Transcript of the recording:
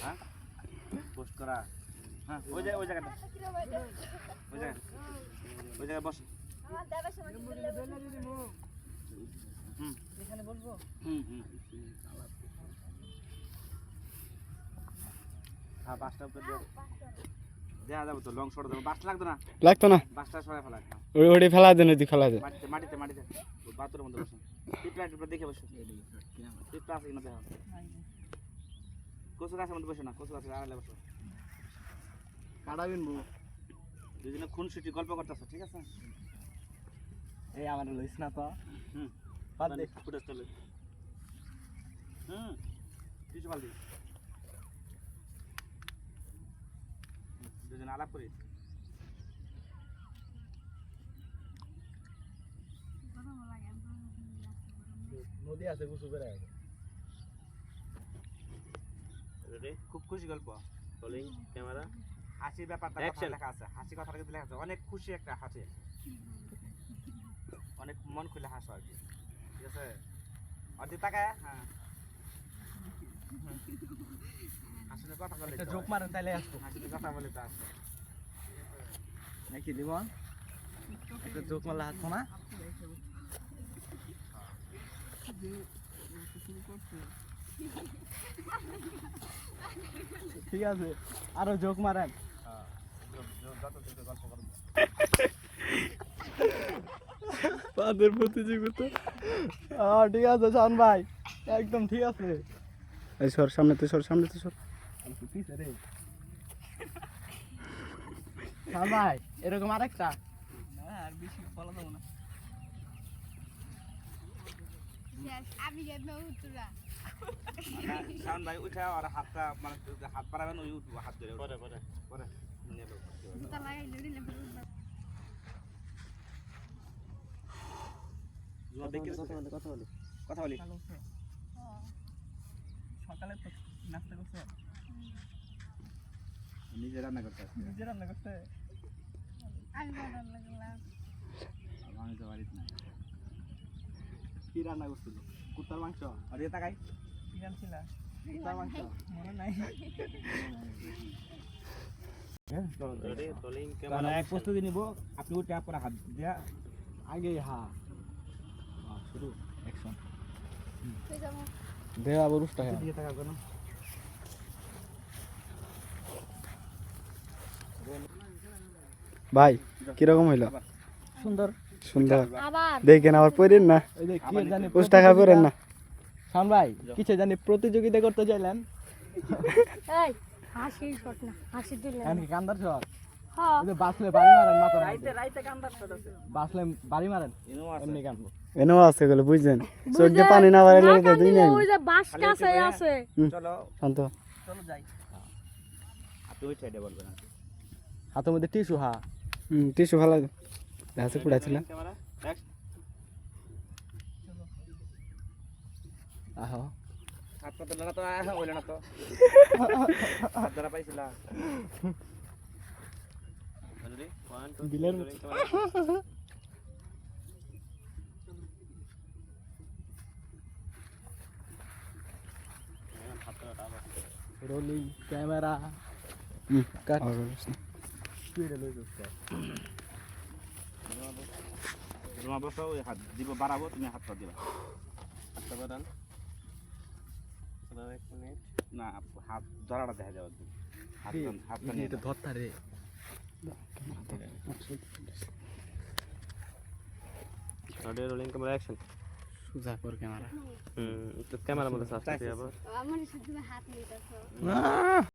হ্যাঁ পোস্ট করা হ্যাঁ ওই জায়গাটা ওই জায়গায় বস এখানে বলবো হ্যাঁ বাসটা উপরে দেওয়া যাবে তো লং শর্ট দেবো বাসটা লাগতো না বাসটা সরাই ফেলা ওই ফেলা দেন ওই ফেলা দেন মাটিতে বাথরুমের মধ্যে বসুন টিপটা দেখে বসুন টিপটা আছে কিনা দেখো কচু গাছের মধ্যে বসো না কচু গাছের আড়ালে বসো কাটা বিনবো দুজনে খুন ছুটি গল্প করতেছো ঠিক আছে এই আমার লইস না তো হুম বাদ দে ফুটেজ চলে কিছু ভালো দিই দুজনে আলাপ করি নদী আছে গুছু বেড়ে আছে খুব খুশি গল্প রোলিং ক্যামেরা হাসির ব্যাপারটা কথা লেখা আছে হাসি কথাটা কিন্তু লেখা আছে অনেক খুশি একটা হাসি অনেক মন খুলে হাসো আর কি ঠিক আছে অর্ধেক তাকায় হ্যাঁ হাসির কথা বলে একটা জোক মারেন তাইলে আসবো হাসির কথা বলে তো আসবে নাকি দিবন একটা জোক মারলে হাসবো না ঠিক আছে আরো জোক মারেন গল্প করুন তাদের প্রতিযোগিতা ঠিক আছে শান ভাই একদম ঠিক আছে এই সর সামনে তো সর শান ভাই এরকম আরেকটা আর বেশি ফলো দেবো না শাওন ভাই উঠা আর হাতটা মানে হাত বাড়াবেন ওই উঠবো হাত ধরে পরে কথা বলি সকালে তো নাস্তা করছে নিজে রান্না করতে আমি তো বাড়িতে না কি রান্না করছিল কুত্তার মাংস আর এ তাকাই কি রান্না কুত্তার মাংস মনে নাই রেডি রোলিং মানে ক্যামেরা এক প্রস্তুতি নিব আপনি উঠে আপনার হাত দিয়া আগে হ্যাঁ শুরু অ্যাকশন দে আবার উষ্টা হ্যাঁ দিকে তাকাও কেন ভাই কিরকম হইল সুন্দর সুন্দর দেখেন আবার পড়েন না এই যে কি জানি উষ্টা খা পড়েন না শান ভাই কিসে জানি প্রতিযোগিতা করতে চাইলেন এই হাসি শট না হাসি দিলে এমনি কান্দার শট হ্যাঁ এই যে বাসলে বাড়ি মারেন মাথা রাইতে কান্দার শট আছে বাসলে বাড়ি মারেন এনো আছে এমনি কান্দবো এনেও আছে গেলে বুঝছেন চোখে পানি না বাড়াইলে তো দুই না ওই যে বাস কাছে আছে চলো শান্ত চলো যাই আপনি উঠে দে বলবেন হাতের মধ্যে টিস্যু হ্যাঁ টিস্যু ভালো আছে কুড়াছিল ক্যামেরা আহো হাত পাতল না তো হ্যাঁ হইল না তো হাত ধরা পাইছিলা রেডি 1 2 বিলের রোলিং ক্যামেরা রোলিং ক্যামেরা কাট স্পিডে লই যাচ্ছে তোমার বসো ওই হাত দিব বাড়াবো তুমি হাতটা দিবা হাতটা বাড়ান এক মিনিট না হাত ধরাটা দেখা যাবে হাতটা নিয়ে এটা ধরতা রে রেডি রোলিং ক্যামেরা অ্যাকশন সুজা কর ক্যামেরা তো ক্যামেরা মধ্যে সাথে আবার আমার শুধু হাত নিতেছো